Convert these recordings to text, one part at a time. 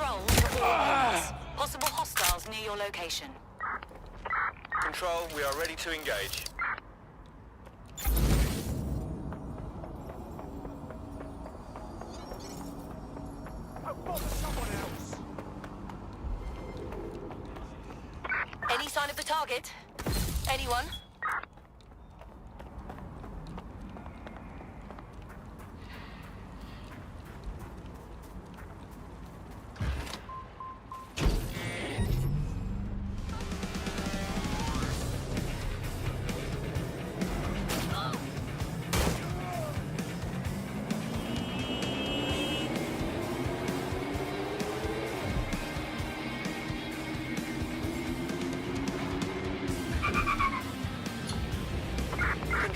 Control to all units. Possible hostiles near your location. Control, we are ready to engage. Any sign of the target? Anyone?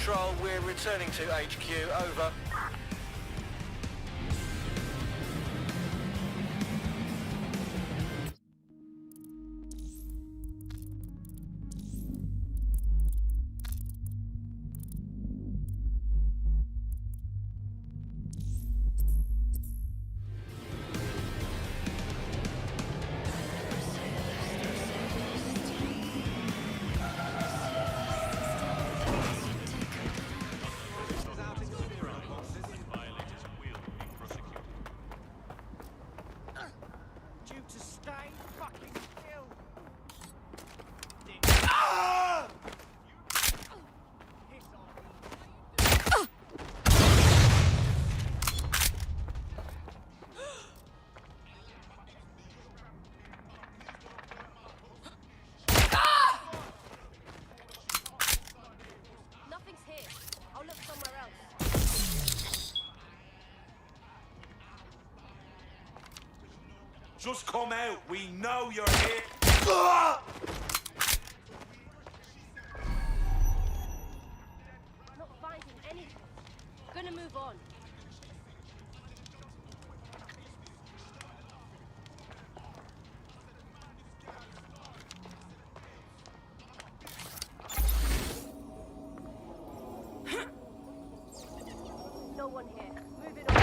Control, we're returning to HQ. Over. Just come out. We know you're here. Not finding anything. Gonna move on. No one here. Moving on.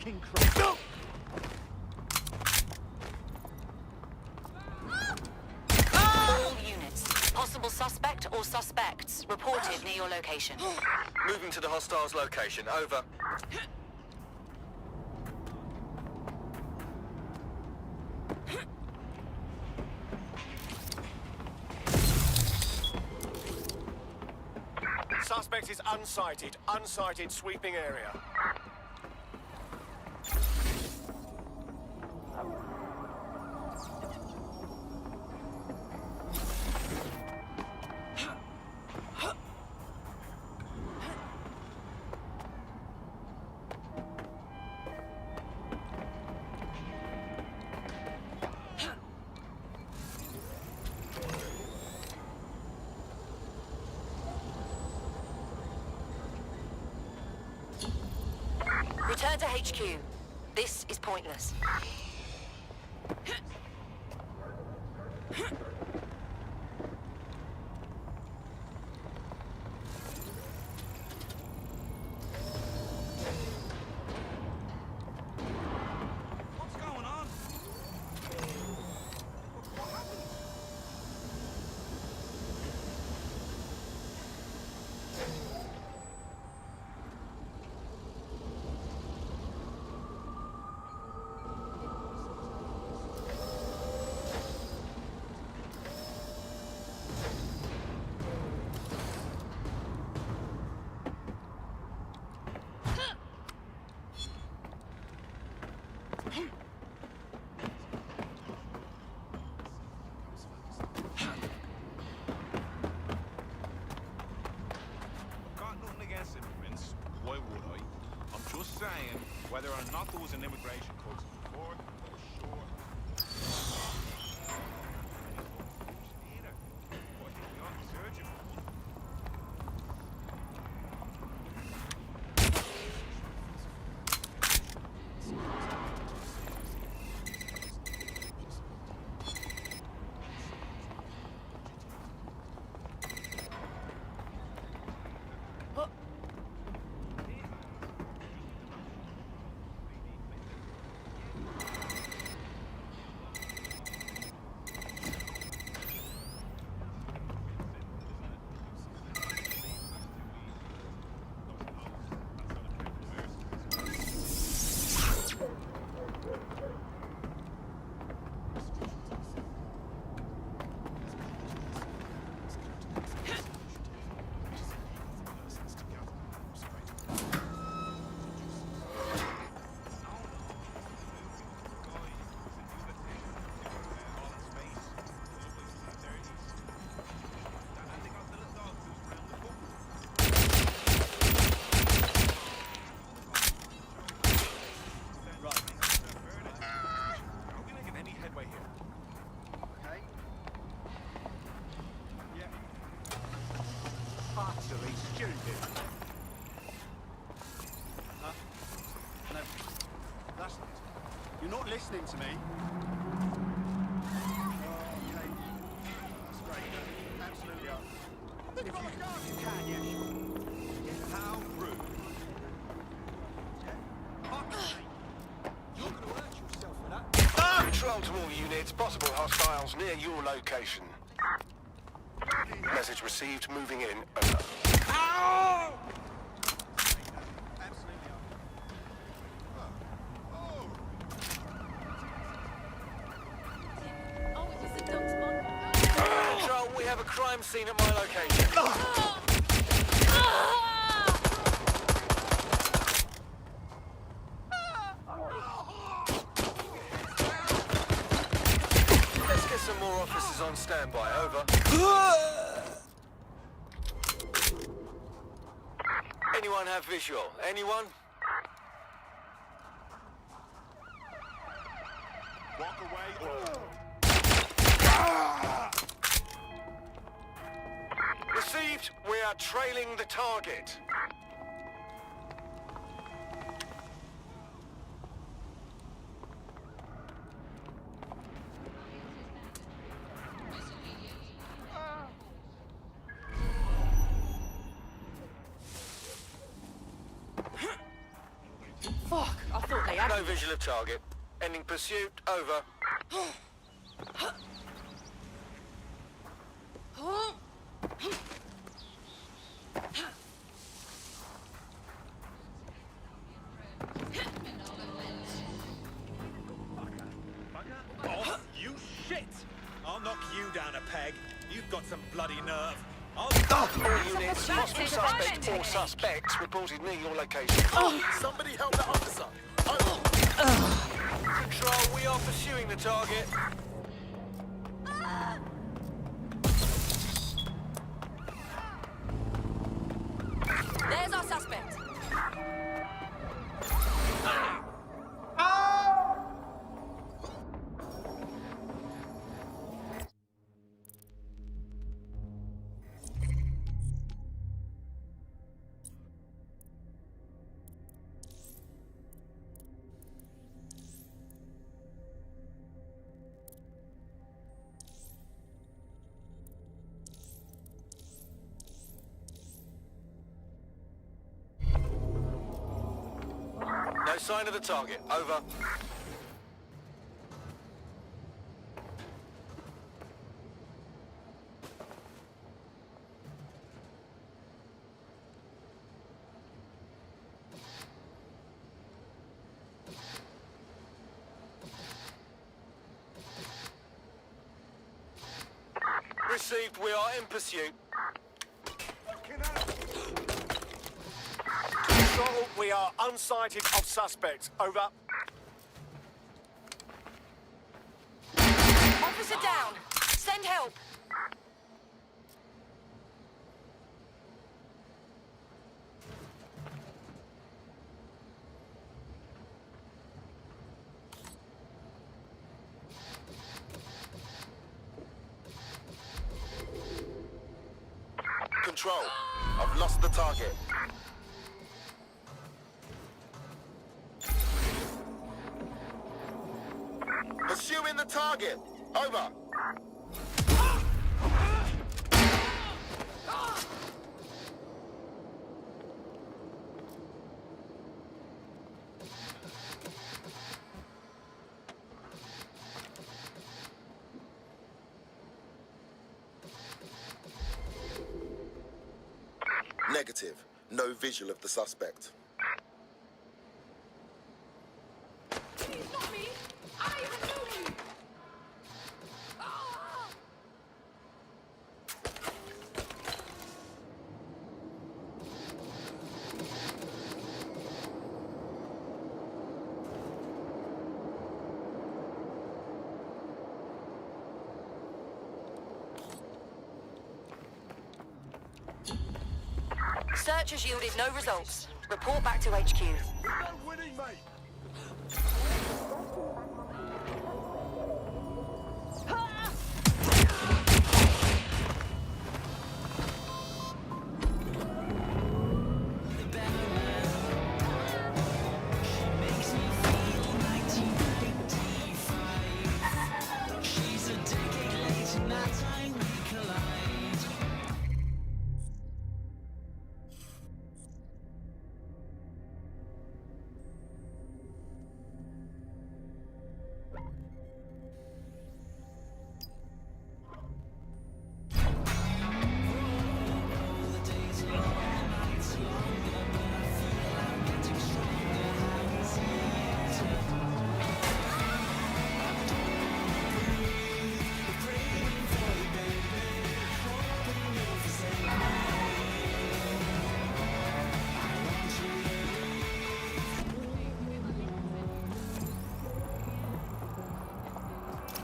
fucking Christ. All units. Possible suspect or suspects reported near your location. Moving to the hostiles' location. Over. Suspect is unsighted. Unsighted sweeping area. Return to HQ. This is pointless. What's going on? What happened? Got nothing against immigrants. Why would I? I'm just saying, whether or not there was an immigration crisis before, or sure. Either. I think we ought to search it. Utterly stupid. Huh? No. That's it. You're not listening to me. Oh, okay. That's great. Absolutely up. If you can, yeah, sure. Yeah, how rude. Yeah. Fuck me. You're gonna hurt yourself for that. Control to all units. Possible hostiles near your location. Message received. Moving in. Over. Ow! Absolutely up. Oh, it was the duck's mom. Control, we have a crime scene at my location. Let's get some more officers on standby. Over. Anyone have visual? Anyone? Walk away. Received. We are trailing the target. Fuck, I thought they had No visual of target. Ending pursuit. Over. Oh, you shit! I'll knock you down a peg. You've got some bloody nerve. All units, possible suspect or suspects reported near your location. Somebody help that officer. Control, we are pursuing the target. There's our suspect. No sign of the target. Over. Received. We are in pursuit. Control, we are unsighted of suspects. Over. Officer down. Send help. Control, I've lost the target. Pursuing the target. Over. Negative. No visual of the suspect. Search has yielded no results. Report back to HQ. No winning, mate.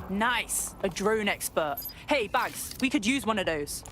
Nice! A drone expert. Hey, Bags, we could use one of those.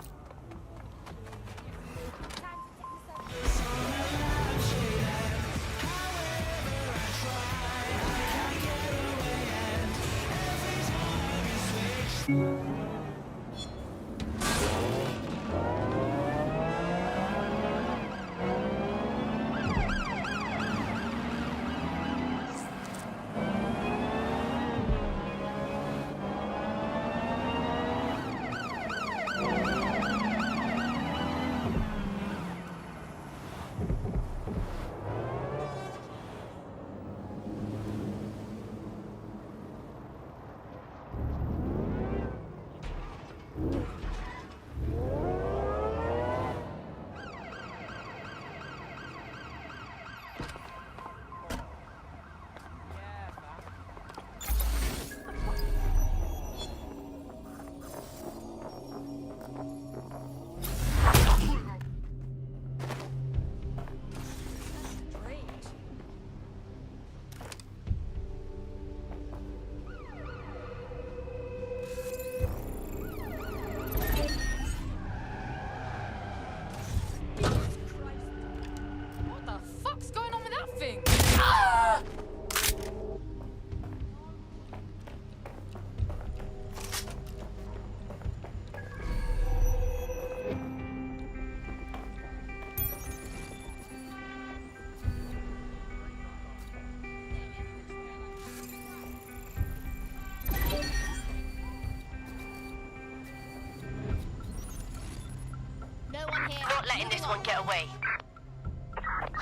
letting this one get away.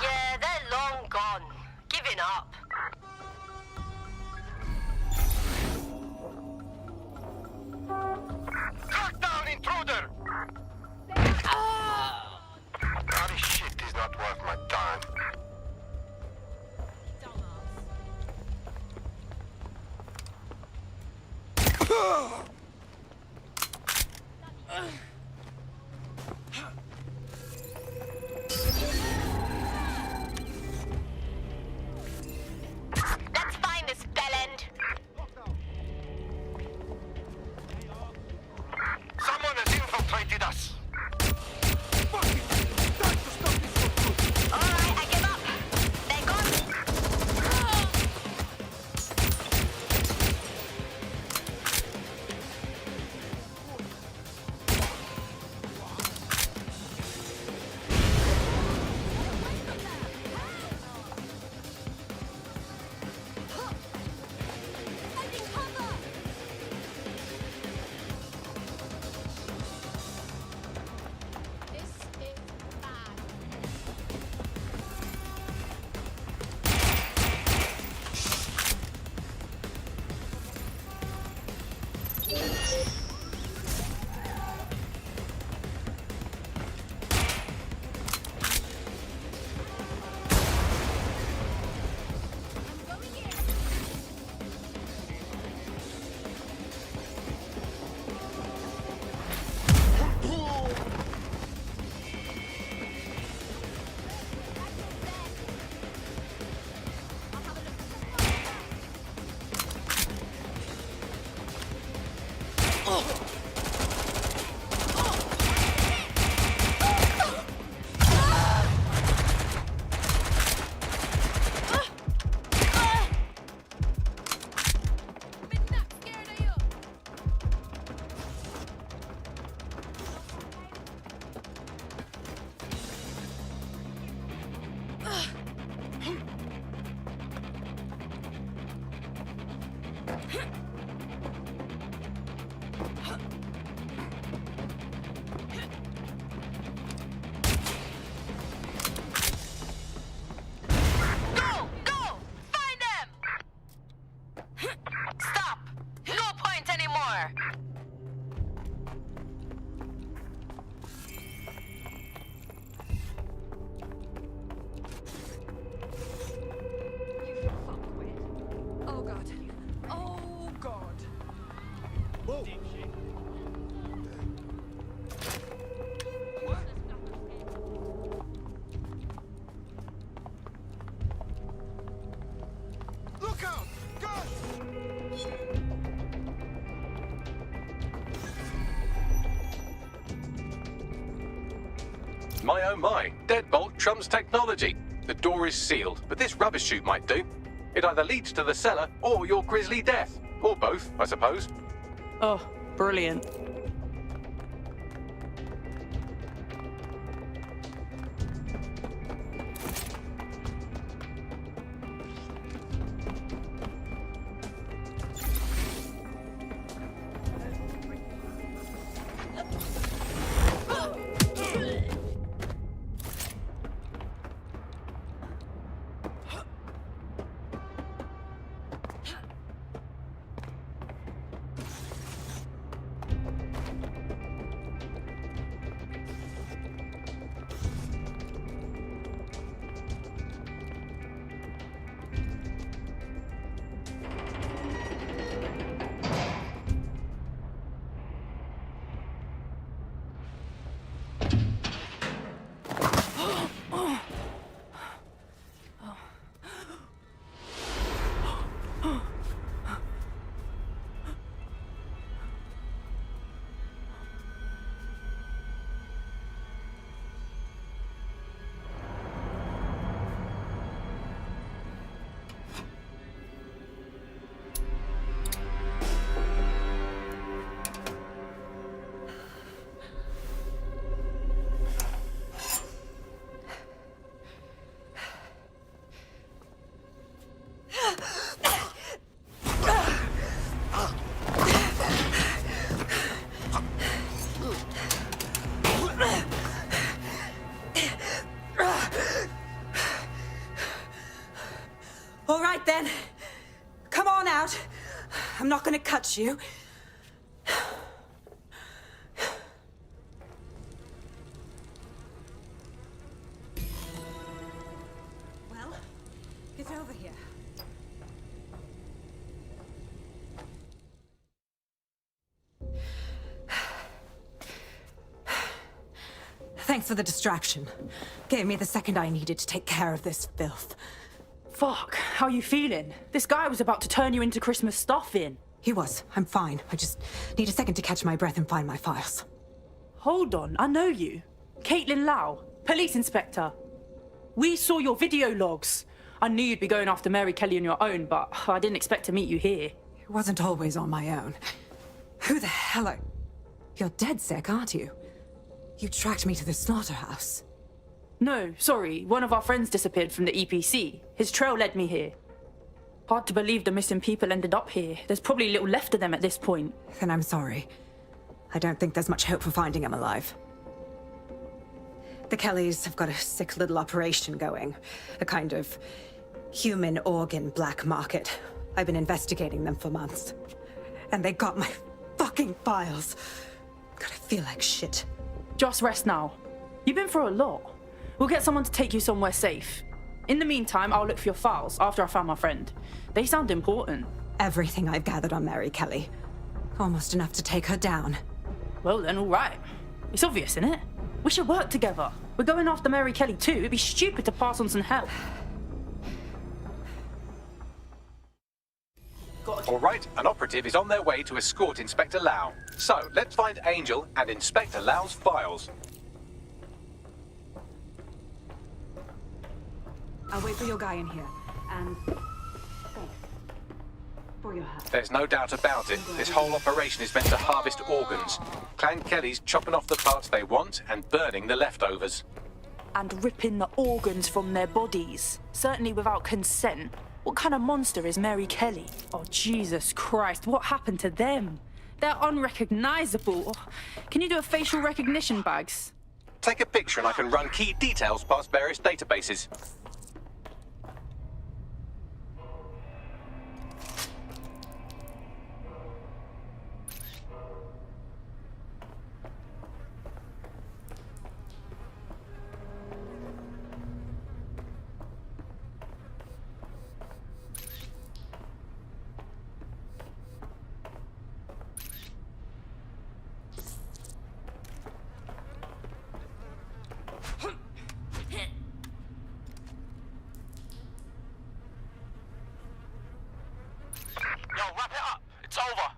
Yeah, they're long gone. Giving up. Track down intruder! This shit is not worth my time. Let's find this bellend. Someone has infiltrated us. Alright, I give up. They're gone. This is bad. I'm going in. I'll have a look. Been that scared of you? Go! Go! Find them! Stop! No point anymore! You fuckwit. Oh god. Oh god. Whoa. Look out! Guns! My oh my, deadbolt trumps technology. The door is sealed, but this rubbish chute might do. It either leads to the cellar or your grisly death. Or both, I suppose. Oh, brilliant. out. I'm not gonna cut you. Well, get over here. Thanks for the distraction. Gave me the second I needed to take care of this filth. Fuck, how you feeling? This guy was about to turn you into Christmas stuffing. He was. I'm fine. I just need a second to catch my breath and find my files. Hold on, I know you. Caitlin Lau, police inspector. We saw your video logs. I knew you'd be going after Mary Kelly on your own, but I didn't expect to meet you here. It wasn't always on my own. Who the hell are... You're dead sick, aren't you? You tracked me to the slaughterhouse. No, sorry. One of our friends disappeared from the EPC. His trail led me here. Hard to believe the missing people ended up here. There's probably little left of them at this point. Then I'm sorry. I don't think there's much hope for finding him alive. The Kellys have got a sick little operation going. A kind of human organ black market. I've been investigating them for months. And they got my fucking files. God, I feel like shit. Just rest now. You've been through a lot. We'll get someone to take you somewhere safe. In the meantime, I'll look for your files after I found my friend. They sound important. Everything I've gathered on Mary Kelly. Almost enough to take her down. Well then, all right. It's obvious, isn't it? We should work together. We're going after Mary Kelly too. It'd be stupid to pass on some help. All right, an operative is on their way to escort Inspector Lau. So, let's find Angel and Inspector Lau's files. I'll wait for your guy in here. And... thanks. For your help. There's no doubt about it. This whole operation is meant to harvest organs. Clan Kelly's chopping off the parts they want and burning the leftovers. And ripping the organs from their bodies. Certainly without consent. What kind of monster is Mary Kelly? Oh, Jesus Christ, what happened to them? They're unrecognizable. Can you do a facial recognition, Bags? Take a picture and I can run key details past various databases. Yo, wrap it up. It's over.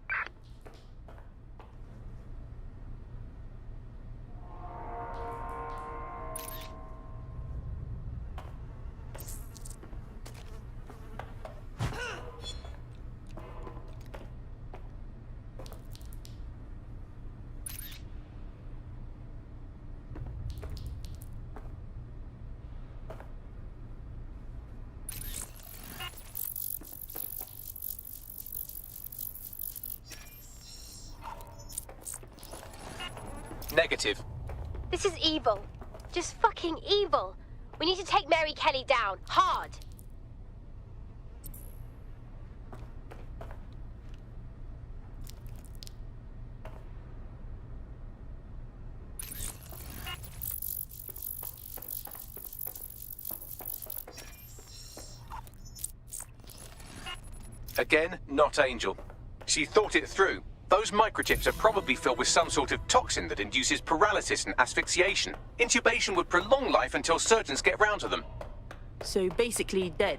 Negative. This is evil. Just fucking evil. We need to take Mary Kelly down. Hard. Again, not Angel. She thought it through. Those microchips are probably filled with some sort of toxin that induces paralysis and asphyxiation. Intubation would prolong life until surgeons get round to them. So basically dead.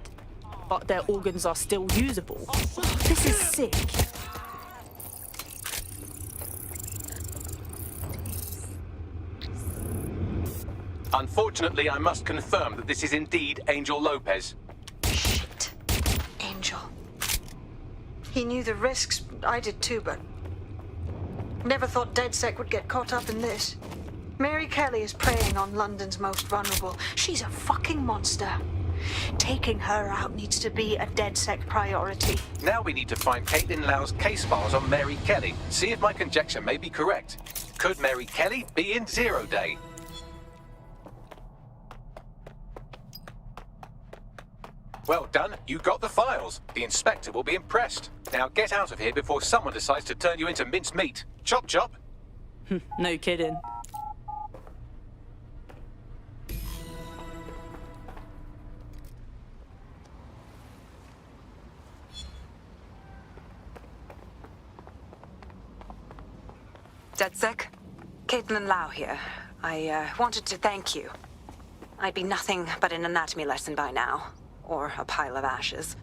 But their organs are still usable. This is sick. Unfortunately, I must confirm that this is indeed Angel Lopez. Shit. Angel. He knew the risks. I did too, but... never thought DedSec would get caught up in this. Mary Kelly is preying on London's most vulnerable. She's a fucking monster. Taking her out needs to be a DedSec priority. Now we need to find Caitlin Lau's case files on Mary Kelly. See if my conjecture may be correct. Could Mary Kelly be in Zero Day? Well done, you got the files. The inspector will be impressed. Now get out of here before someone decides to turn you into minced meat. Chop chop. No kidding. DedSec? Caitlin Lau here. I wanted to thank you. I'd be nothing but an anatomy lesson by now. Or a pile of ashes.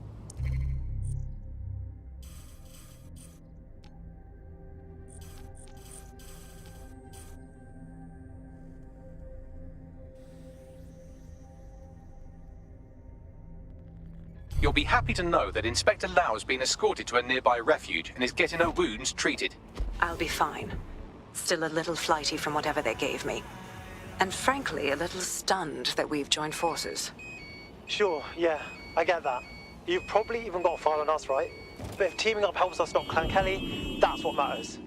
You'll be happy to know that Inspector Lau has been escorted to a nearby refuge and is getting her wounds treated. I'll be fine. Still a little flighty from whatever they gave me. And frankly, a little stunned that we've joined forces. Sure, yeah, I get that. You've probably even got a file on us, right? But if teaming up helps us stop Clan Kelly, that's what matters.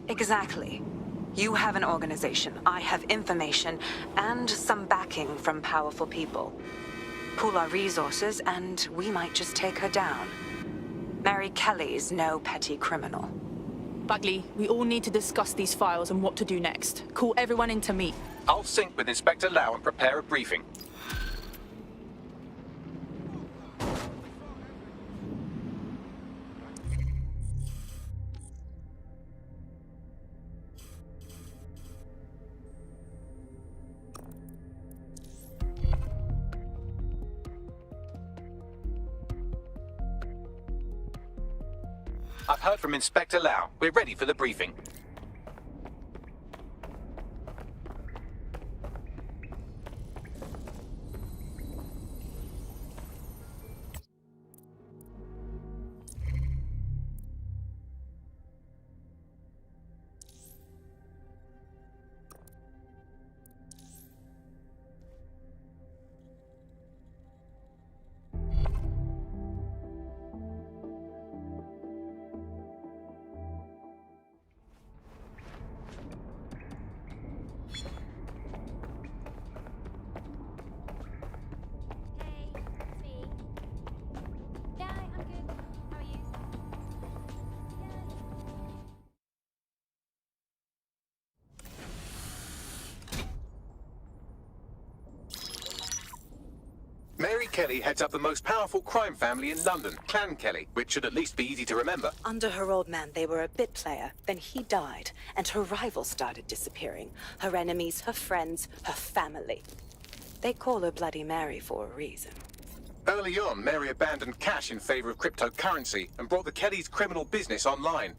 Exactly. You have an organization, I have information, and some backing from powerful people. Pool our resources, and we might just take her down. Mary Kelly's no petty criminal. Bagley, we all need to discuss these files and what to do next. Call everyone in to meet. I'll sync with Inspector Lau and prepare a briefing. I've heard from Inspector Lau. We're ready for the briefing. Mary Kelly heads up the most powerful crime family in London, Clan Kelly, which should at least be easy to remember. Under her old man, they were a bit player. Then he died, and her rivals started disappearing. Her enemies, her friends, her family. They call her Bloody Mary for a reason. Early on, Mary abandoned cash in favor of cryptocurrency and brought the Kellys' criminal business online.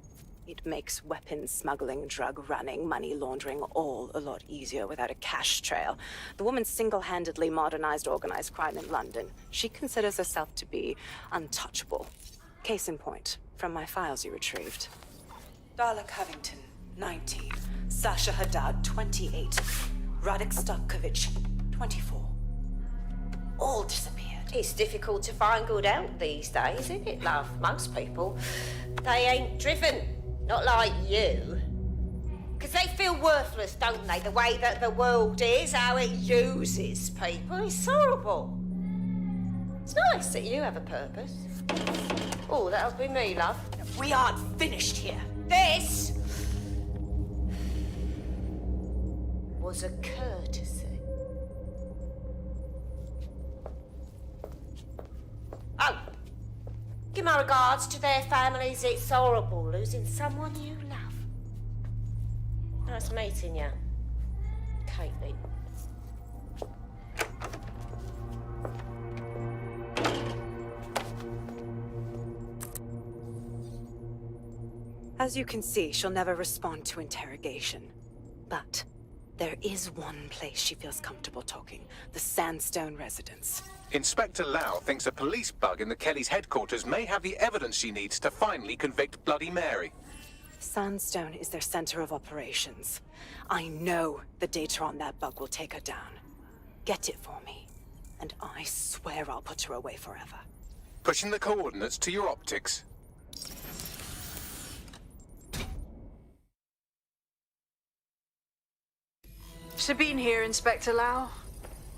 It makes weapons smuggling, drug running, money laundering all a lot easier without a cash trail. The woman single-handedly modernized organized crime in London. She considers herself to be untouchable. Case in point, from my files you retrieved. Darla Covington, 19. Sasha Haddad, 28. Radek Stavkovic, 24. All disappeared. It's difficult to find good help these days, isn't it, love? Most people, they ain't driven. Not like you. Because they feel worthless, don't they? The way that the world is, how it uses people. It's horrible. It's nice that you have a purpose. Oh, that'll be me, love. We aren't finished here. This was a courtesy. Oh, give my regards to their families. It's horrible losing someone you love. Nice meeting you, Caitlin. As you can see, she'll never respond to interrogation. But there is one place she feels comfortable talking. The Sandstone residence. Inspector Lau thinks a police bug in the Kellys' headquarters may have the evidence she needs to finally convict Bloody Mary. Sandstone is their center of operations. I know the data on that bug will take her down. Get it for me, and I swear I'll put her away forever. Pushing the coordinates to your optics. Sabine here, Inspector Lau.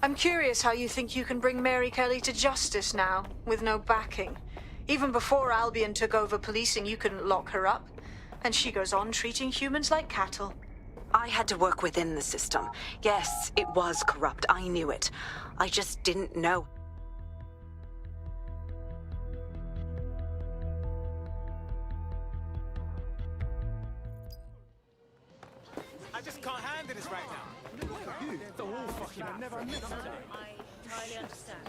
I'm curious how you think you can bring Mary Kelly to justice now, with no backing. Even before Albion took over policing, you couldn't lock her up. And she goes on treating humans like cattle. I had to work within the system. Yes, it was corrupt. I knew it. I just didn't know. I just can't handle this right now. You, the whole fucking I've never met her. I entirely understand.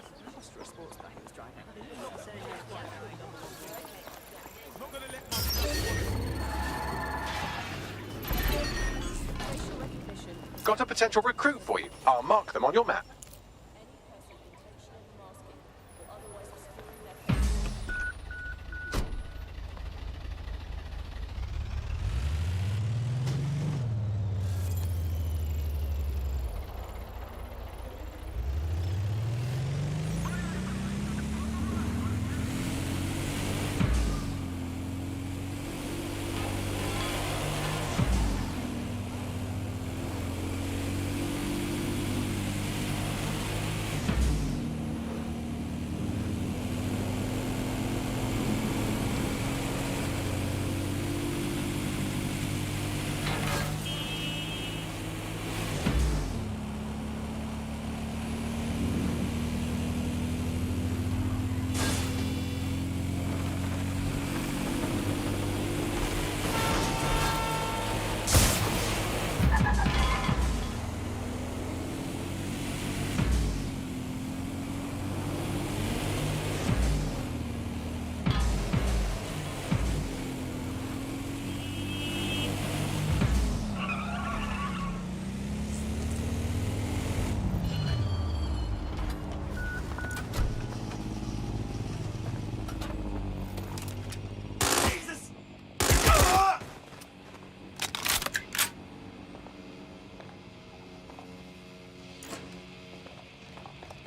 Not gonna let my... Got a potential recruit for you. I'll mark them on your map.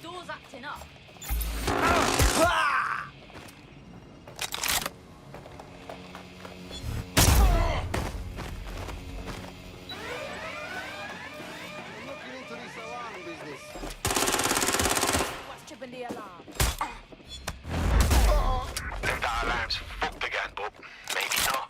Door's acting up. Looking into this alarm business. What's tripping the alarm? Think that alarm's fucked again, but maybe not.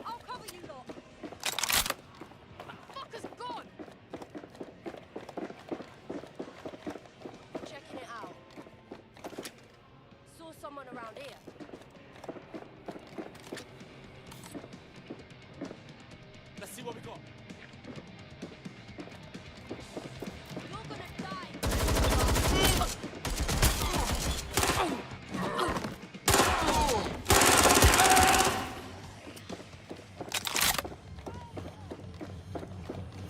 I'll cover you lot. That fucker's gone. Checking it out. Saw someone around here. Let's see what we got. You're gonna die.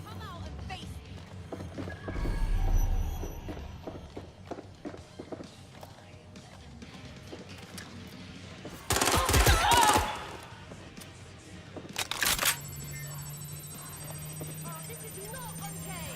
Come out and face me. Oh, this is not okay.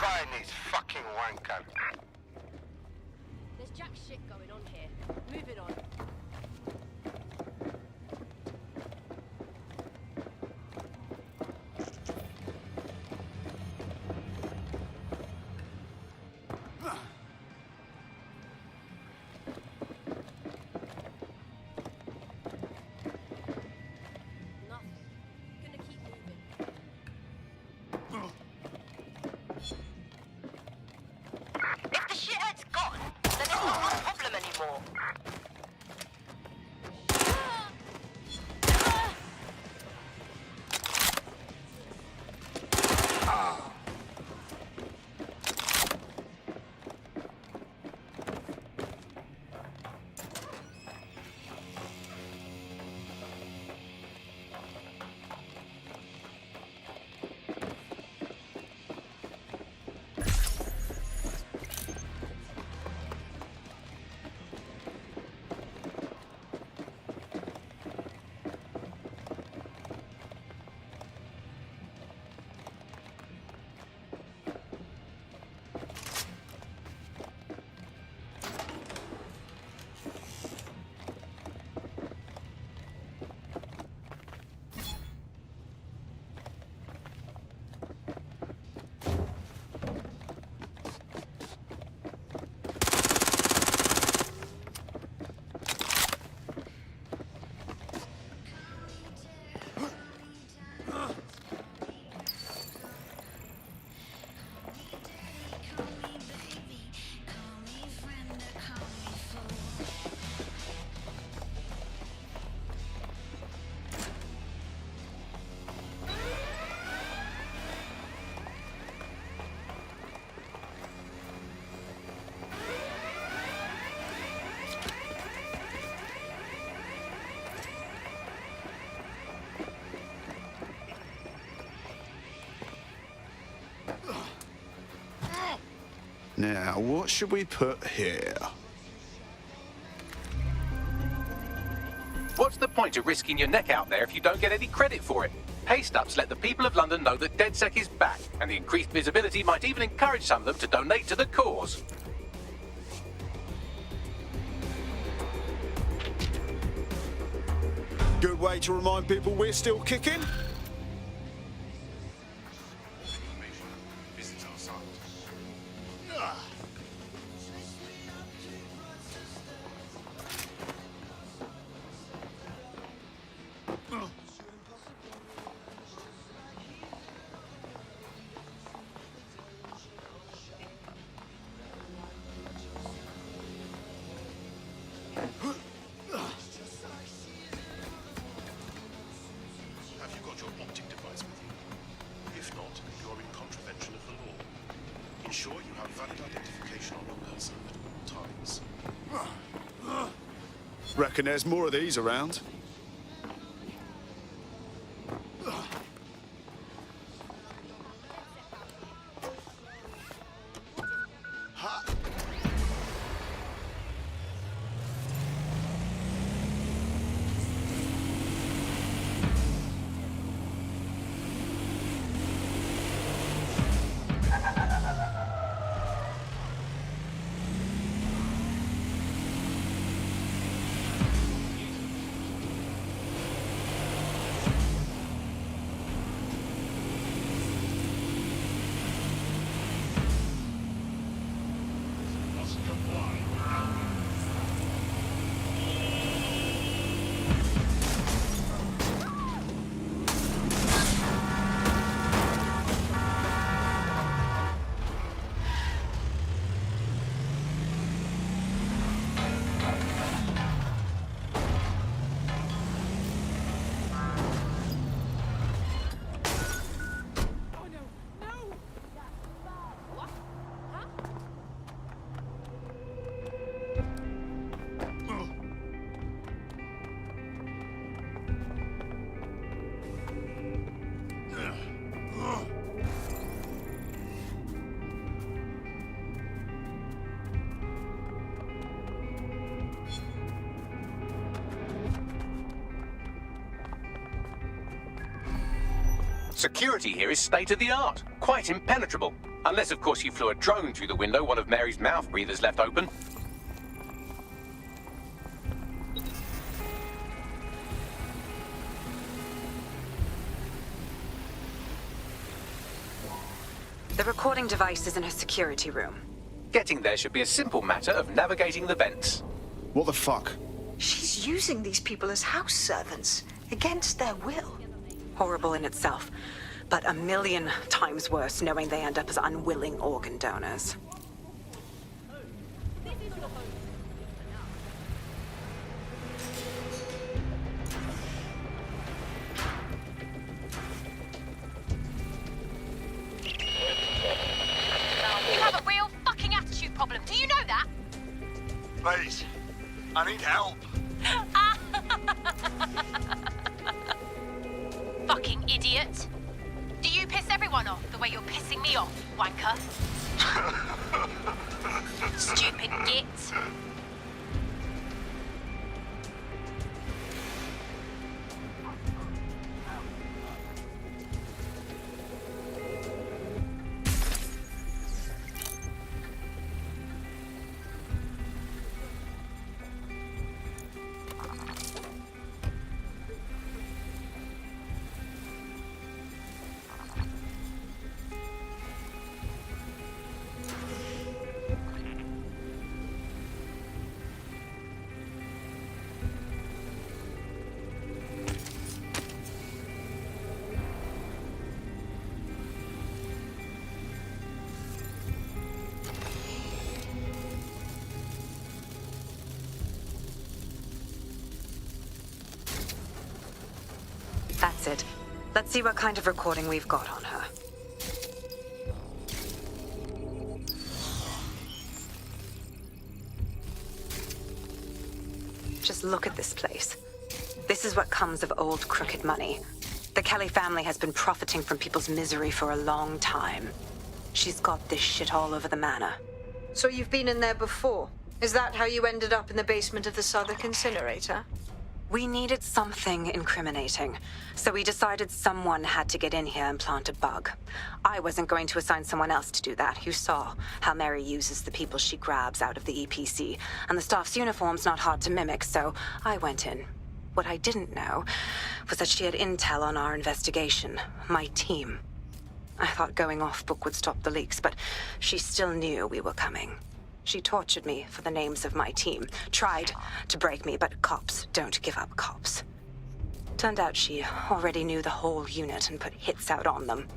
Find these fucking wankers. There's jack shit going on here. Moving on. Nothing. Gonna keep moving. If the shithead's gone, then it's not my problem anymore. Now, what should we put here? What's the point of risking your neck out there if you don't get any credit for it? Paste-ups let the people of London know that DedSec is back, and the increased visibility might even encourage some of them to donate to the cause. Good way to remind people we're still kicking. Visit our site. Have you got your optic device with you? If not, you are in contravention of the law. Ensure you have valid identification on your person at all times. Reckon there's more of these around. Security here is state-of-the-art, quite impenetrable. Unless, of course, you flew a drone through the window one of Mary's mouth breathers left open. The recording device is in her security room. Getting there should be a simple matter of navigating the vents. What the fuck? She's using these people as house servants, against their will. Horrible in itself, but a million times worse knowing they end up as unwilling organ donors. You have a real fucking attitude problem. Do you know that? Please, I need help. Fucking idiot. Do you piss everyone off the way you're pissing me off, wanker? Stupid git. That's it. Let's see what kind of recording we've got on her. Just look at this place. This is what comes of old crooked money. The Kelly family has been profiting from people's misery for a long time. She's got this shit all over the manor. So you've been in there before? Is that how you ended up in the basement of the Southwark incinerator? We needed something incriminating, so we decided someone had to get in here and plant a bug. I wasn't going to assign someone else to do that. You saw how Mary uses the people she grabs out of the EPC, and the staff's uniform's not hard to mimic, so I went in. What I didn't know was that she had intel on our investigation, my team. I thought going off book would stop the leaks, but she still knew we were coming. She tortured me for the names of my team, tried to break me, but cops don't give up cops. Turned out she already knew the whole unit and put hits out on them.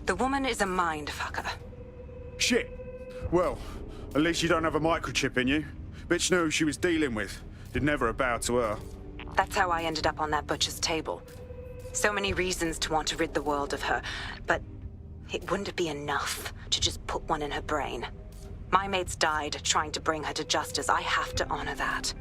The woman is a mind fucker. Shit. Well, at least you don't have a microchip in you. Bitch knew who she was dealing with. Did never bow to her. That's how I ended up on that butcher's table. So many reasons to want to rid the world of her, but it wouldn't be enough to just put one in her brain. My mates died trying to bring her to justice. I have to honor that.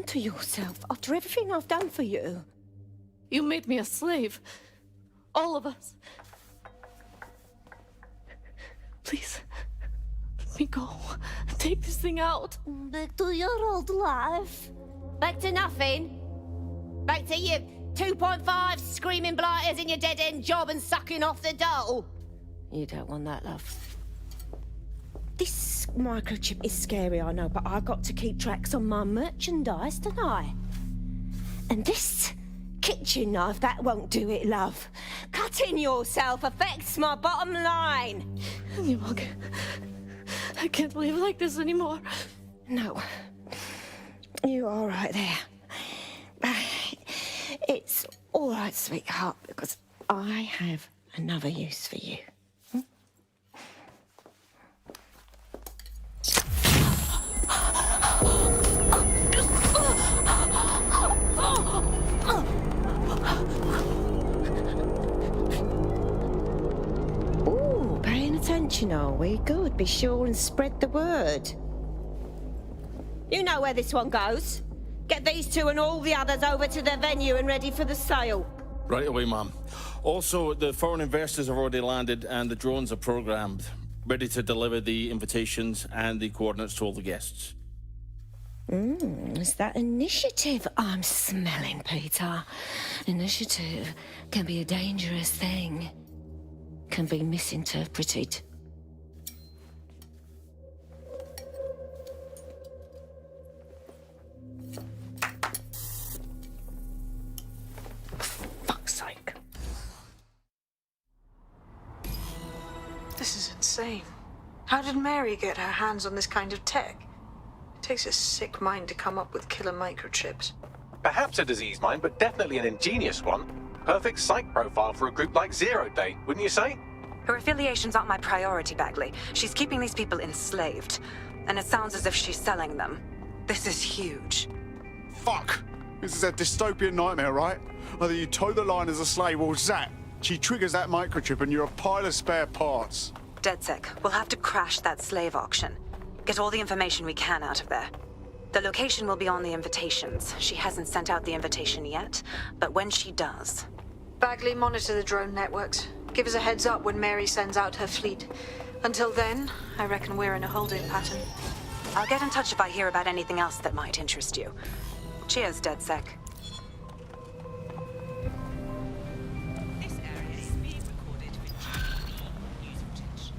to yourself after everything I've done for you? You made me a slave. All of us. Please, let me go. Take this thing out. Back to your old life. Back to nothing. Back to you 2.5 screaming blighters in your dead-end job and sucking off the dole. You don't want that, love. This microchip is scary, I know, but I got to keep tracks on my merchandise, don't I? And this kitchen knife, that won't do it, love. Cutting yourself affects my bottom line. I can't live like this anymore. No. You're all right there. It's all right, sweetheart, because I have another use for you. Ooh, paying attention, are we? Good. Be sure and spread the word. You know where this one goes. Get these two and all the others over to their venue and ready for the sale. Right away, Mum. Also, the foreign investors have already landed and the drones are programmed, ready to deliver the invitations and the coordinates to all the guests. Is that initiative I'm smelling, Peter? Initiative can be a dangerous thing. Can be misinterpreted. Fuck's sake. This is insane. How did Mary get her hands on this kind of tech? It takes a sick mind to come up with killer microchips. Perhaps a disease mind, but definitely an ingenious one. Perfect psych profile for a group like Zero Day, wouldn't you say? Her affiliations aren't my priority, Bagley. She's keeping these people enslaved. And it sounds as if she's selling them. This is huge. Fuck! This is a dystopian nightmare, right? Either you toe the line as a slave or zap. She triggers that microchip and you're a pile of spare parts. DedSec, we'll have to crash that slave auction. Get all the information we can out of there. The location will be on the invitations. She hasn't sent out the invitation yet, but when she does... Bagley, monitor the drone networks. Give us a heads up when Mary sends out her fleet. Until then, I reckon we're in a holding pattern. I'll get in touch if I hear about anything else that might interest you. Cheers, DedSec. This area is being recorded for GDP news footage.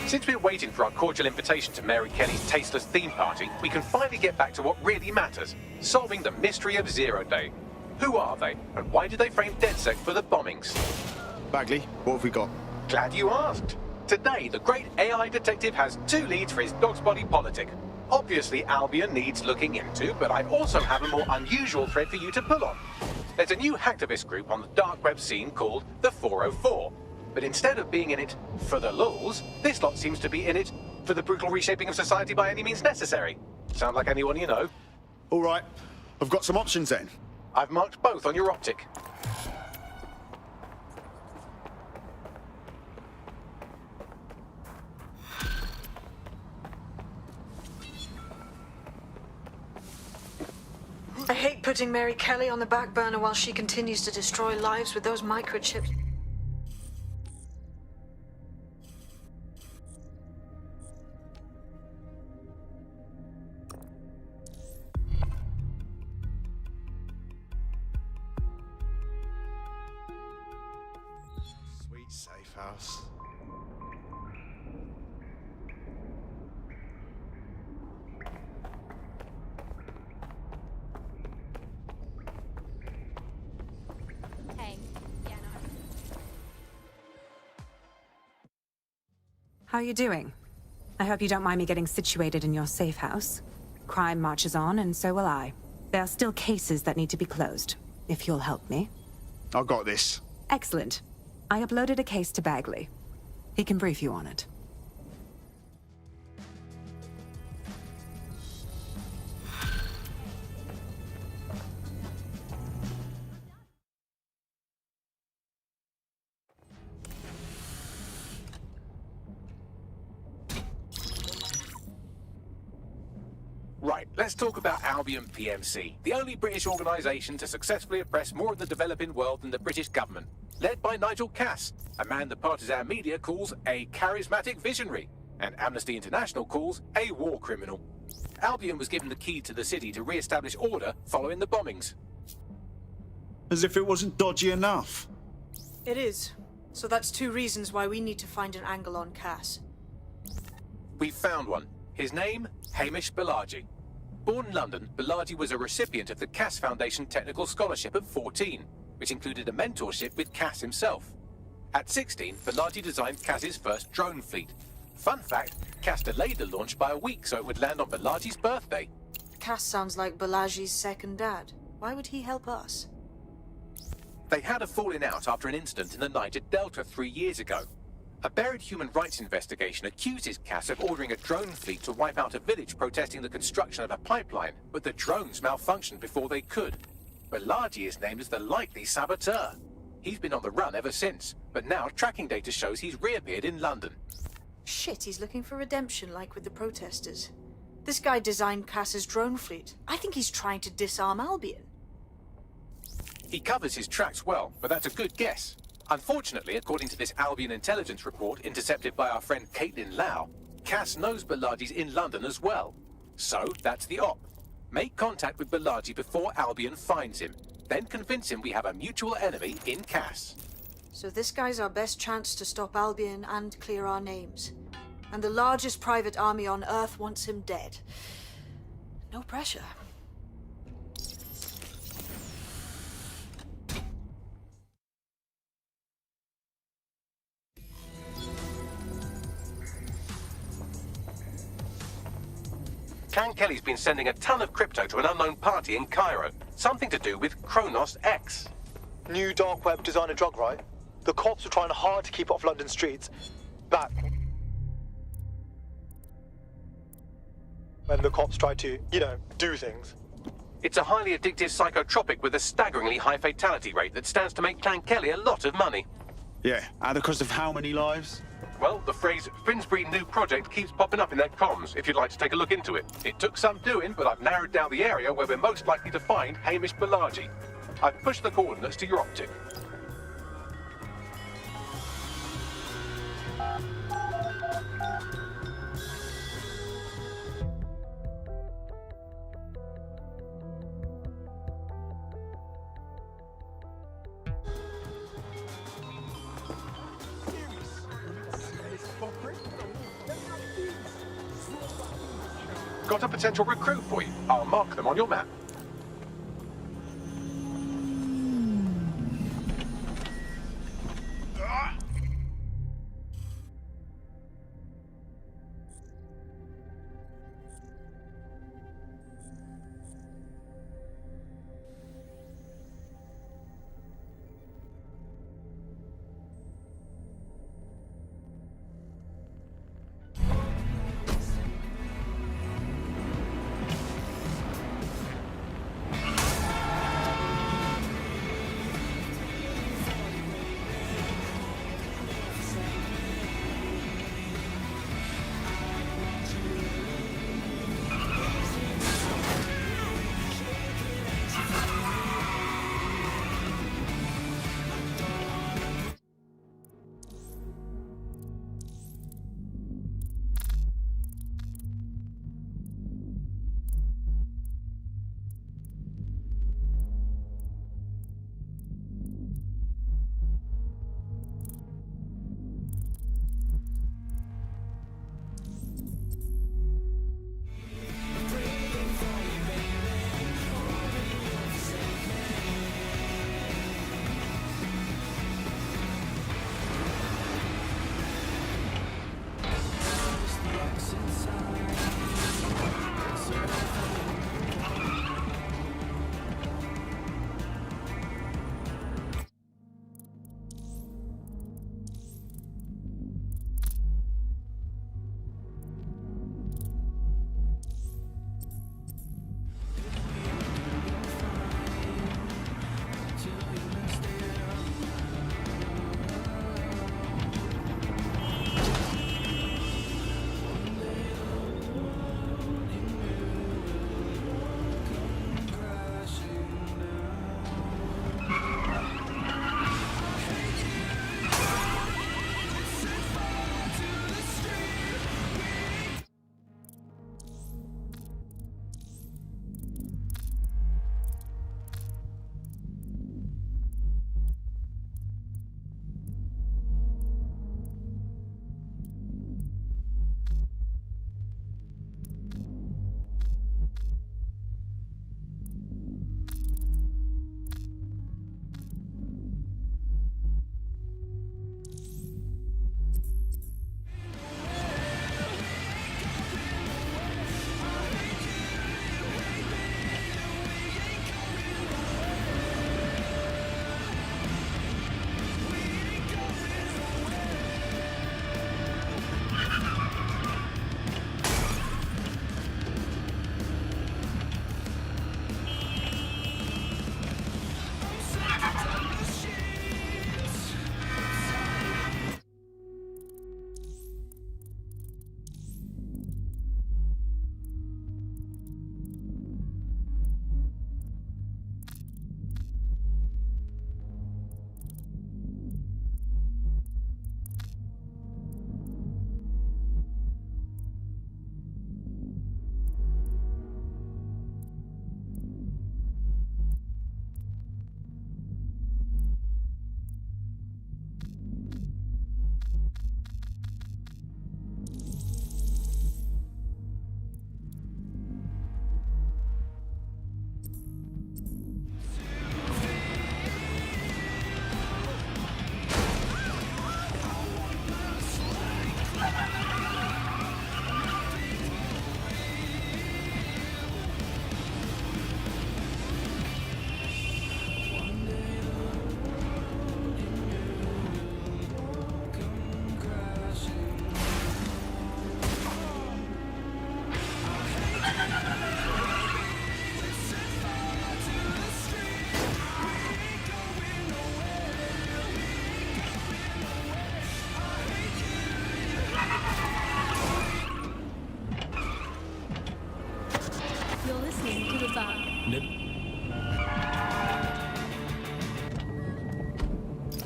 Since we're waiting for our cordial invitation to Mary Kelly's tasteless theme party, we can finally get back to what really matters, solving the mystery of Zero Day. Who are they, and why did they frame DedSec for the bombings? Bagley, what have we got? Glad you asked. Today, the great AI detective has 2 leads for his dog's body politic. Obviously, Albion needs looking into, but I also have a more unusual thread for you to pull on. There's a new hacktivist group on the dark web scene called the 404. But instead of being in it for the lulz, this lot seems to be in it for the brutal reshaping of society by any means necessary. Sound like anyone you know? All right, I've got some options then. I've marked both on your optic. I hate putting Mary Kelly on the back burner while she continues to destroy lives with those microchips. Sweet safe house. Hey. Yeah, no. How are you doing? I hope you don't mind me getting situated in your safe house. Crime marches on, and so will I. There are still cases that need to be closed, if you'll help me. I got this. Excellent. I uploaded a case to Bagley. He can brief you on it. Right, let's talk about Albion PMC, the only British organisation to successfully oppress more of the developing world than the British government. Led by Nigel Cass, a man the partisan media calls a charismatic visionary, and Amnesty International calls a war criminal. Albion was given the key to the city to re-establish order following the bombings. As if it wasn't dodgy enough. It is. So that's 2 reasons why we need to find an angle on Cass. We found one. His name, Hamish Balaji. Born in London, Balaji was a recipient of the Cass Foundation Technical Scholarship at 14, which included a mentorship with Cass himself. At 16, Balaji designed Cass's first drone fleet. Fun fact, Cass delayed the launch by a week so it would land on Balaji's birthday. Cass sounds like Balaji's second dad. Why would he help us? They had a falling out after an incident in the Niger Delta 3 years ago. A buried human rights investigation accuses Cass of ordering a drone fleet to wipe out a village protesting the construction of a pipeline, but the drones malfunctioned before they could. Balaji is named as the likely saboteur. He's been on the run ever since, but now tracking data shows he's reappeared in London. Shit, he's looking for redemption like with the protesters. This guy designed Cass's drone fleet. I think he's trying to disarm Albion. He covers his tracks well, but that's a good guess. Unfortunately, according to this Albion intelligence report intercepted by our friend Caitlin Lau, Cass knows Balaji's in London as well. So, that's the op. Make contact with Balaji before Albion finds him. Then convince him we have a mutual enemy in Cass. So this guy's our best chance to stop Albion and clear our names. And the largest private army on Earth wants him dead. No pressure. Clan Kelly's been sending a ton of crypto to an unknown party in Cairo. Something to do with Kronos X. New dark web designer drug, right? The cops were trying hard to keep it off London streets. Back when the cops tried to, do things. It's a highly addictive psychotropic with a staggeringly high fatality rate that stands to make Clan Kelly a lot of money. Yeah, at the cost of how many lives? Well, the phrase Finsbury New Project keeps popping up in their comms, if you'd like to take a look into it. It took some doing, but I've narrowed down the area where we're most likely to find Hamish Balaji. I've pushed the coordinates to your optic. Got a potential recruit for you. I'll mark them on your map.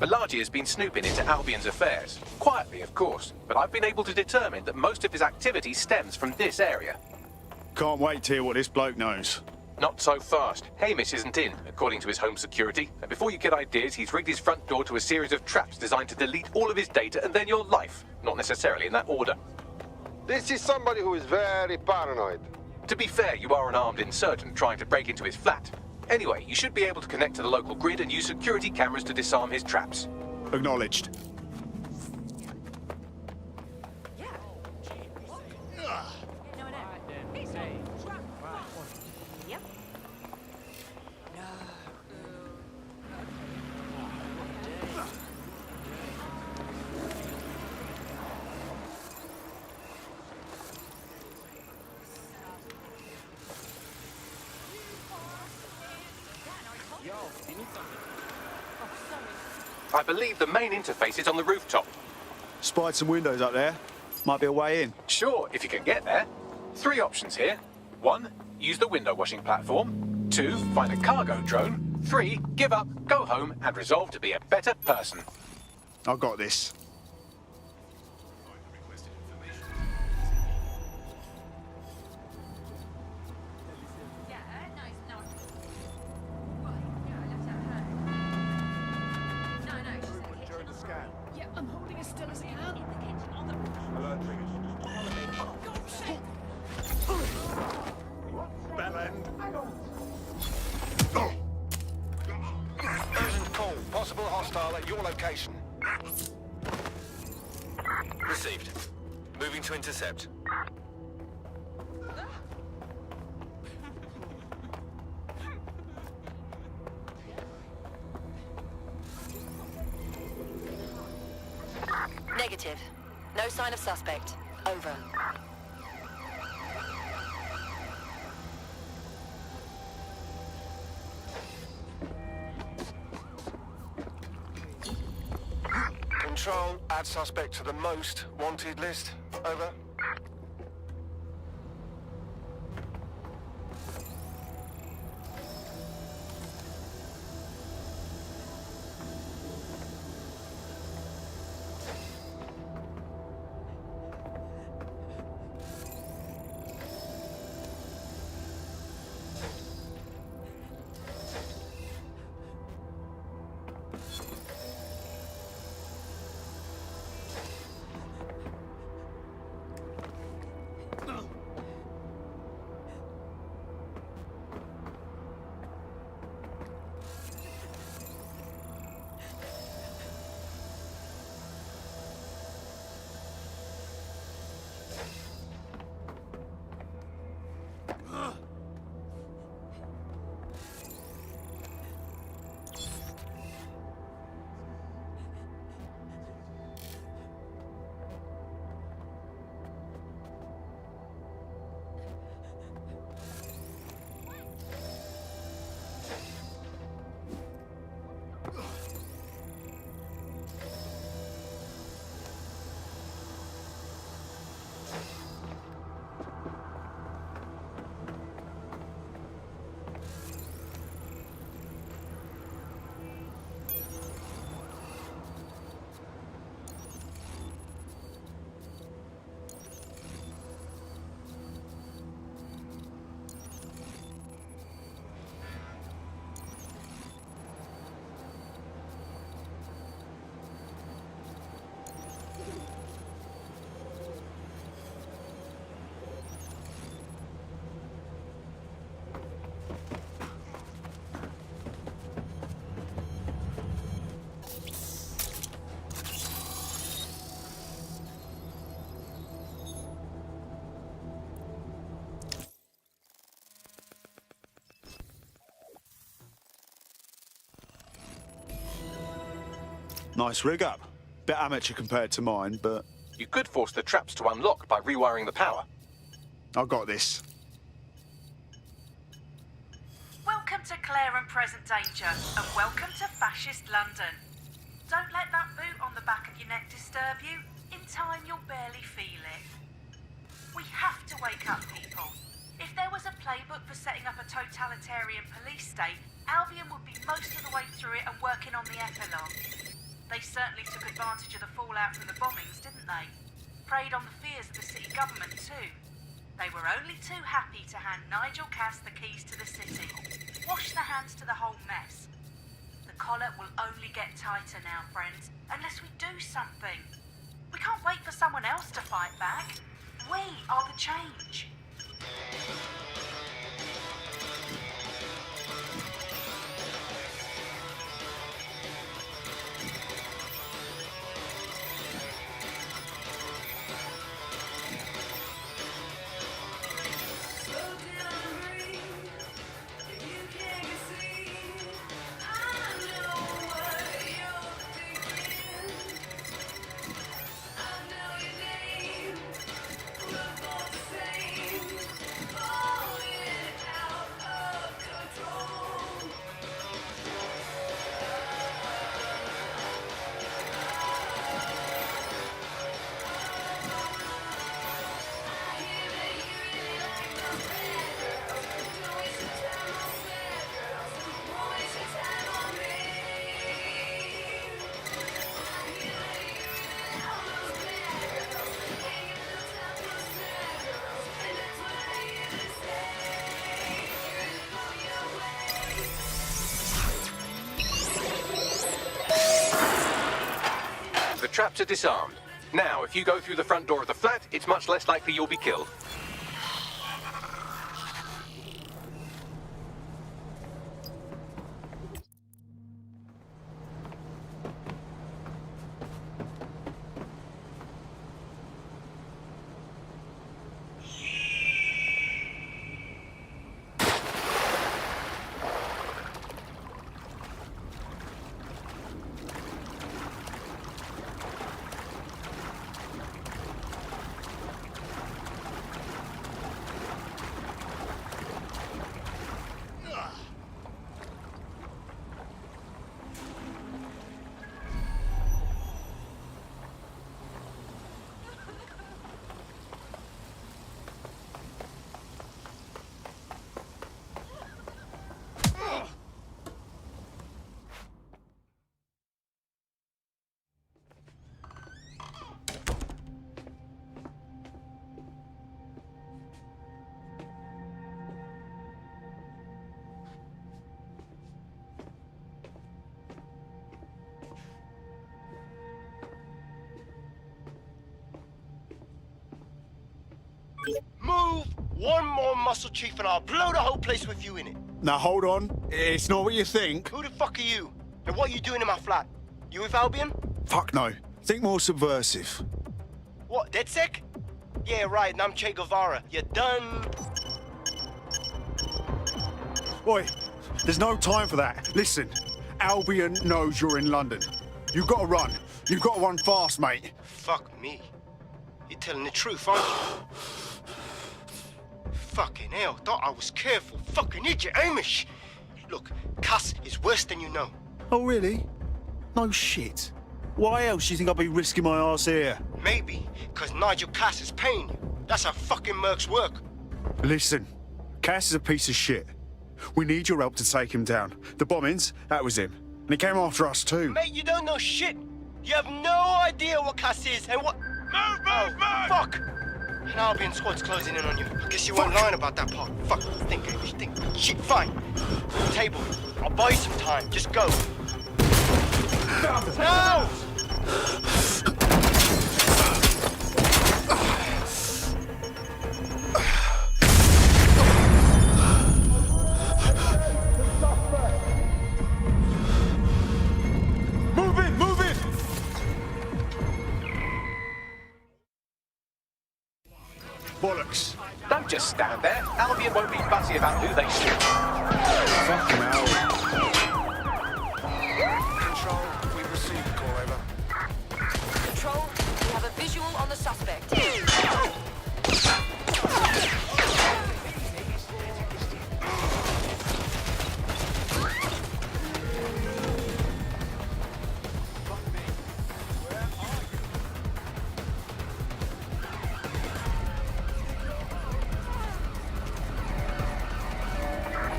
Balaji has been snooping into Albion's affairs. Quietly, of course, but I've been able to determine that most of his activity stems from this area. Can't wait to hear what this bloke knows. Not so fast. Hamish isn't in, according to his home security. And before you get ideas, he's rigged his front door to a series of traps designed to delete all of his data and then your life. Not necessarily in that order. This is somebody who is very paranoid. To be fair, you are an armed insurgent trying to break into his flat. Anyway, you should be able to connect to the local grid and use security cameras to disarm his traps. Acknowledged. I believe the main interface is on the rooftop. Spied some windows up there. Might be a way in. Sure, if you can get there. 3 options here. 1, use the window washing platform. 2, find a cargo drone. 3, give up, go home, and resolve to be a better person. I got this. Yeah, I'm holding as still as I can. Alert Bell end. Urgent call. Possible hostile at your location. Received. Moving to intercept. Negative. No sign of suspect. Over. Control, add suspect to the most wanted list. Over. Nice rig up. Bit amateur compared to mine, but... You could force the traps to unlock by rewiring the power. I got this. Welcome to Claire and Present Danger, and welcome to Fascist London. Don't let that boot on the back of your neck disturb you. In time, you'll barely feel it. We have to wake up, people. If there was a playbook for setting up a totalitarian police state, Albion would be most of the way through it and working on the epilogue. They certainly took advantage of the fallout from the bombings, didn't they? Preyed on the fears of the city government too. They were only too happy to hand Nigel Cass the keys to the city. Wash their hands to the whole mess. The collar will only get tighter now, friends, unless we do something. We can't wait for someone else to fight back. We are the change. The traps are disarmed. Now, if you go through the front door of the flat, it's much less likely you'll be killed. Move one more muscle chief and I'll blow the whole place with you in it. Now hold on, it's not what you think. Who the fuck are you? And what are you doing in my flat? You with Albion? Fuck no. Think more subversive. What, DedSec? Yeah, right, and I'm Che Guevara. You done? Oi, there's no time for that. Listen, Albion knows you're in London. You've got to run. You've got to run fast, mate. Fuck me. You're telling the truth, aren't you? Fucking hell, thought I was careful. Fucking idiot, Amish. Look, Cass is worse than you know. Oh, really? No shit. Why else do you think I'll be risking my arse here? Maybe, because Nigel Cass is paying you. That's how fucking mercs work. Listen, Cass is a piece of shit. We need your help to take him down. The bombings, that was him. And he came after us too. Mate, you don't know shit. You have no idea what Cass is and what... Move! Fuck! An Albion squad's closing in on you. I guess you weren't lying about that part. Fuck, think, Amish, think. Shit, fine. Table, I'll buy you some time. Just go. No! Bollocks. Don't just stand there. Albion won't be fussy about who they shoot. Fuck him out. Control, we've received a call, over. Control, we have a visual on the suspect.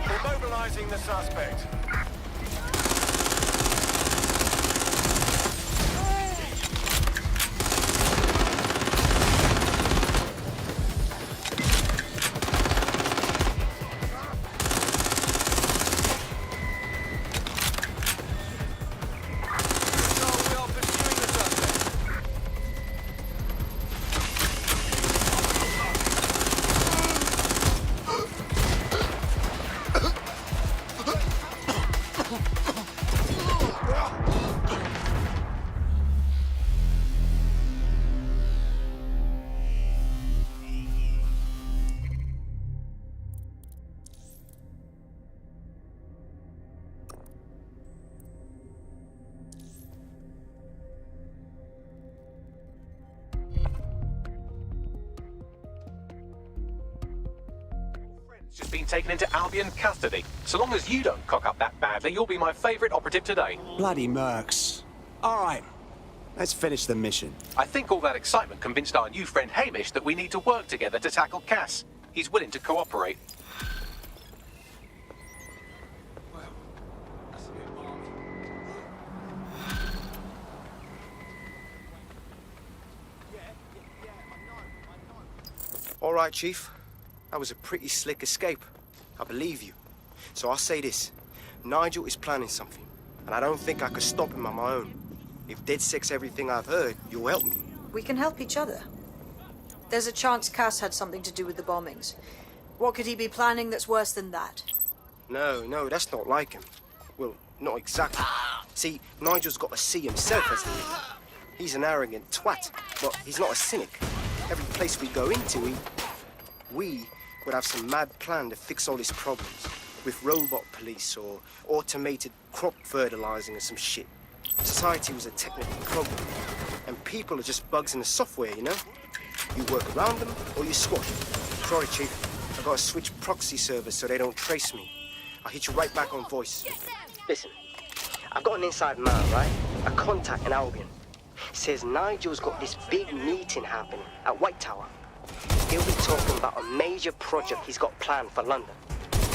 Immobilizing the suspect. It's just been taken into Albion custody. So long as you don't cock up that badly, you'll be my favourite operative today. Bloody mercs. All right, let's finish the mission. I think all that excitement convinced our new friend Hamish that we need to work together to tackle Cass. He's willing to cooperate. All right, Chief. That was a pretty slick escape. I believe you. So I'll say this. Nigel is planning something, and I don't think I could stop him on my own. If DedSec's everything I've heard, you'll help me. We can help each other. There's a chance Cass had something to do with the bombings. What could he be planning that's worse than that? No, that's not like him. Well, not exactly. See, Nigel's got to see himself as the leader. He's an arrogant twat, but he's not a cynic. Every place we go into, we would have some mad plan to fix all his problems. With robot police or automated crop fertilizing or some shit. Society was a technical problem. And people are just bugs in the software, you know? You work around them or you squash them. Sorry, Chief. I gotta switch proxy servers so they don't trace me. I'll hit you right back on voice. Listen, I've got an inside man, right? A contact in Albion. Says Nigel's got this big meeting happening at White Tower. He'll be talking about a major project he's got planned for London.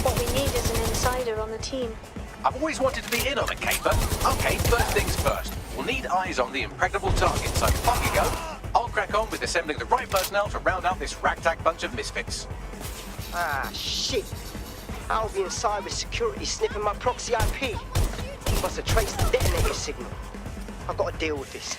What we need is an insider on the team. I've always wanted to be in on a caper. Okay, first things first. We'll need eyes on the impregnable target, so off you go. I'll crack on with assembling the right personnel to round out this ragtag bunch of misfits. Ah, shit. Albion cyber security sniffing my proxy IP. Must have traced the detonator signal. I've got to deal with this.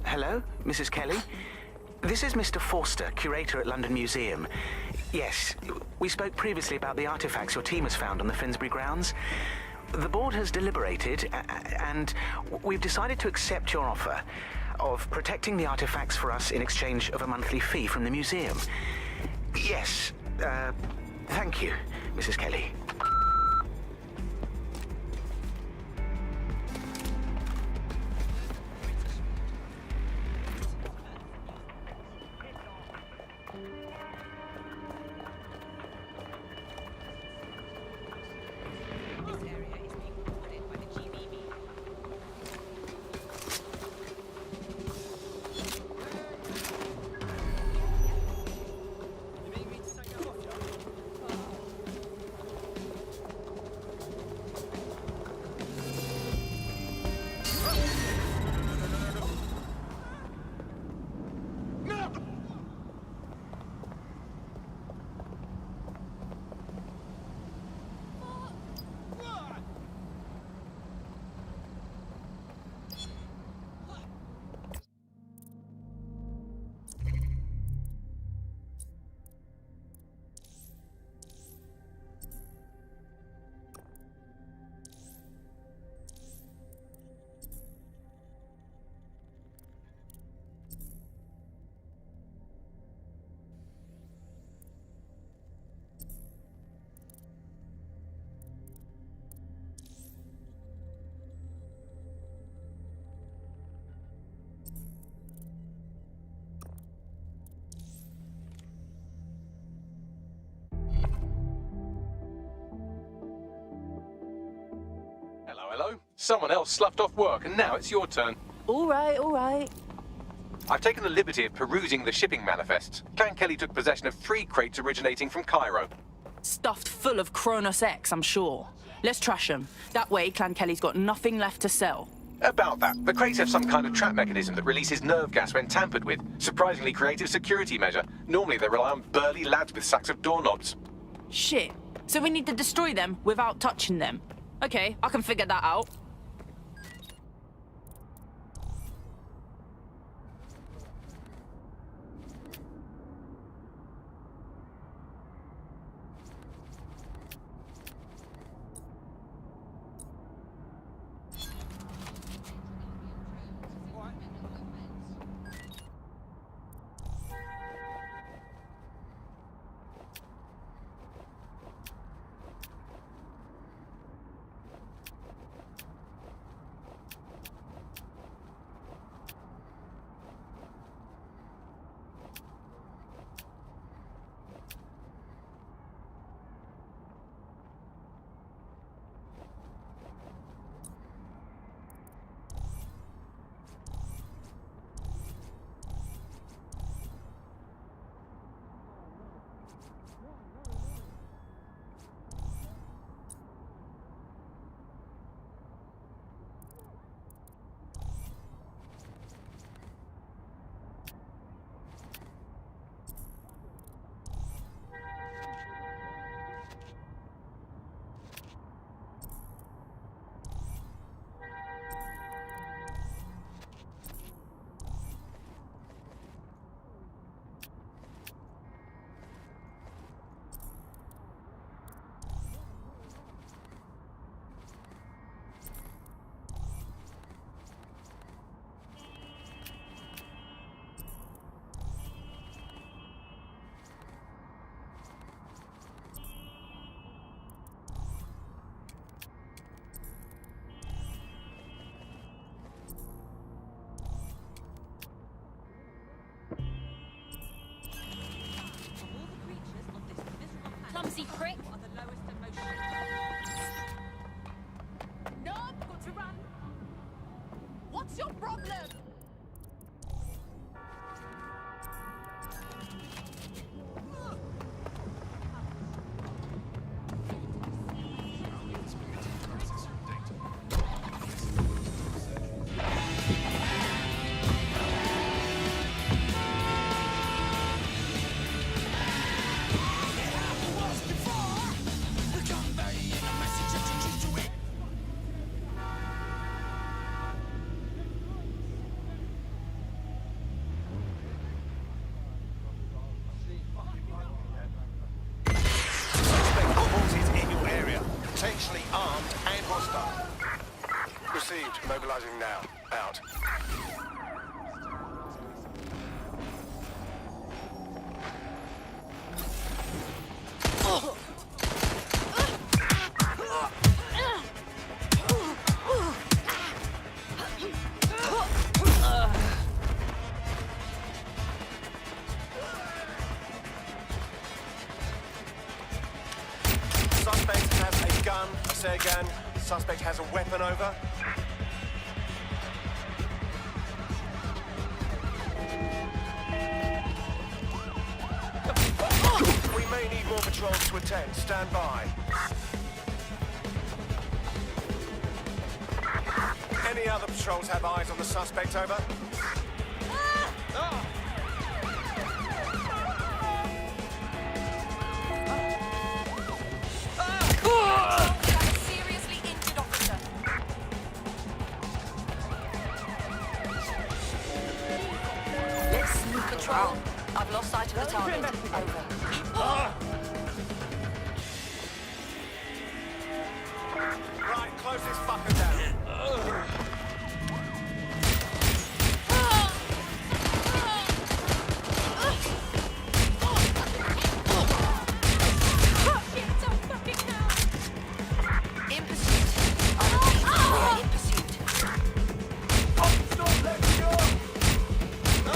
Hello, Mrs. Kelly? This is Mr. Forster, curator at London Museum. Yes, we spoke previously about the artifacts your team has found on the Finsbury grounds. The board has deliberated, and we've decided to accept your offer of protecting the artifacts for us in exchange of a monthly fee from the museum. Yes, thank you, Mrs. Kelly. Someone else sloughed off work, and now it's your turn. All right, all right. I've taken the liberty of perusing the shipping manifests. Clan Kelly took possession of 3 crates originating from Cairo. Stuffed full of Kronos X, I'm sure. Let's trash them. That way, Clan Kelly's got nothing left to sell. About that, the crates have some kind of trap mechanism that releases nerve gas when tampered with. Surprisingly creative security measure. Normally they rely on burly lads with sacks of doorknobs. Shit. So we need to destroy them without touching them. Okay, I can figure that out. Clumsy prick. No, got to run. What's your problem? Potentially armed and hostile. Received. Mobilizing now. Out. Suspect has a gun. I say again, suspect has a weapon over. We may need more patrols to attend. Stand by. Any other patrols have eyes on the suspect over? Seriously injured officer. Let's sneak control. I've lost sight of the target. Over. Right, close this fucker down. In pursuit. I repeat, we are in pursuit. Stop, let me go! No!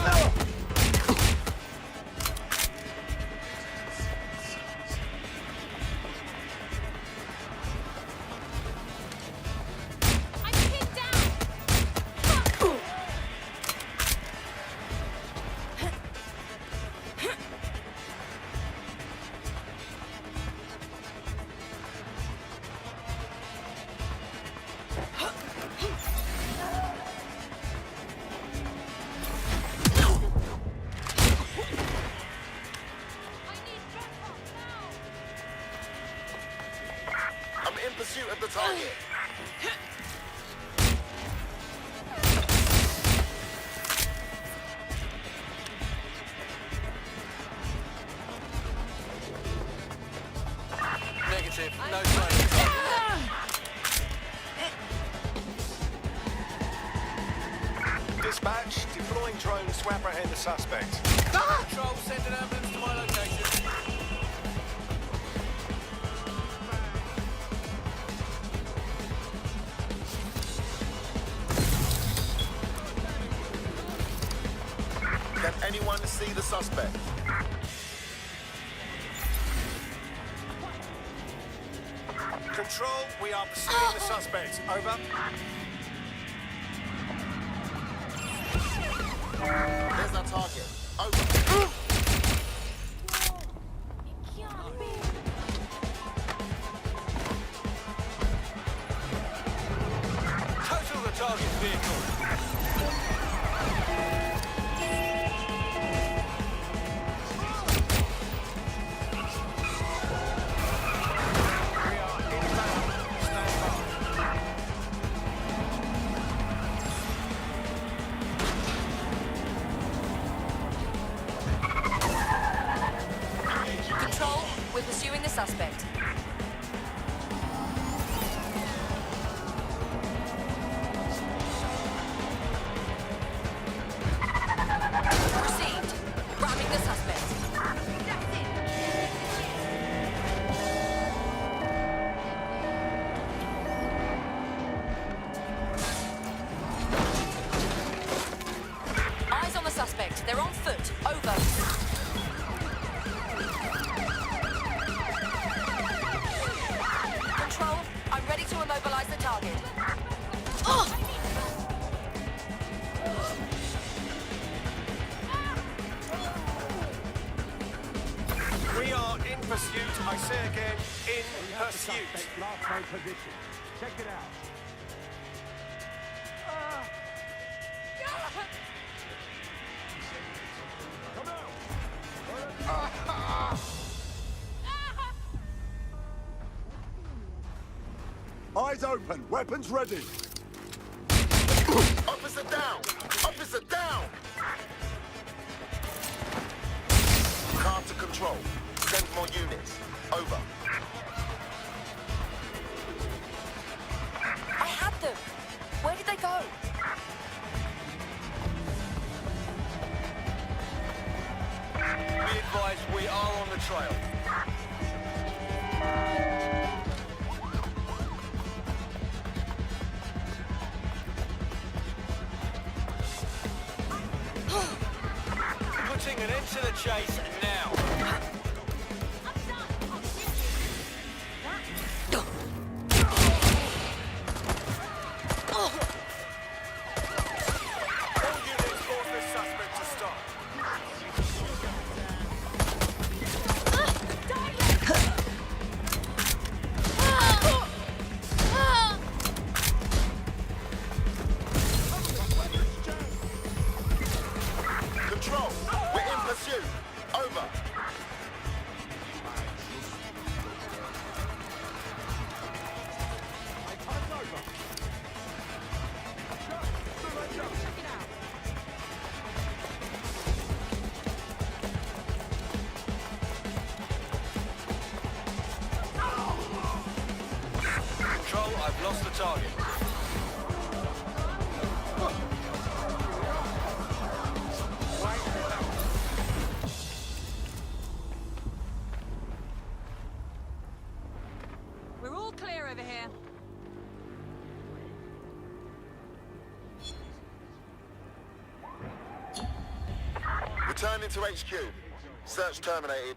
Dispatch, deploying drone to apprehend the suspect. Control, send an ambulance to my location. Can anyone see the suspect? Control, we are pursuing the suspect. Over. There's our target. Over. Total the target vehicle. Control, we're pursuing the suspect. Received. Grabbing the suspect. Eyes on the suspect. They're on foot. Over. Control, I'm ready to immobilize the target. Oh! We are in pursuit. I say again, in pursuit. Last known position. Check it out. Eyes open, weapons ready. Officer down! Officer down! Car to control. Send more units. Over. I had them. Where did they go? Be advised, we are on the trail. Putting an end to the chase now. All units force this suspect to stop. Control, we're in pursuit. Over. Control, I've lost the target. We're all clear over here. Returning to HQ. Search terminated.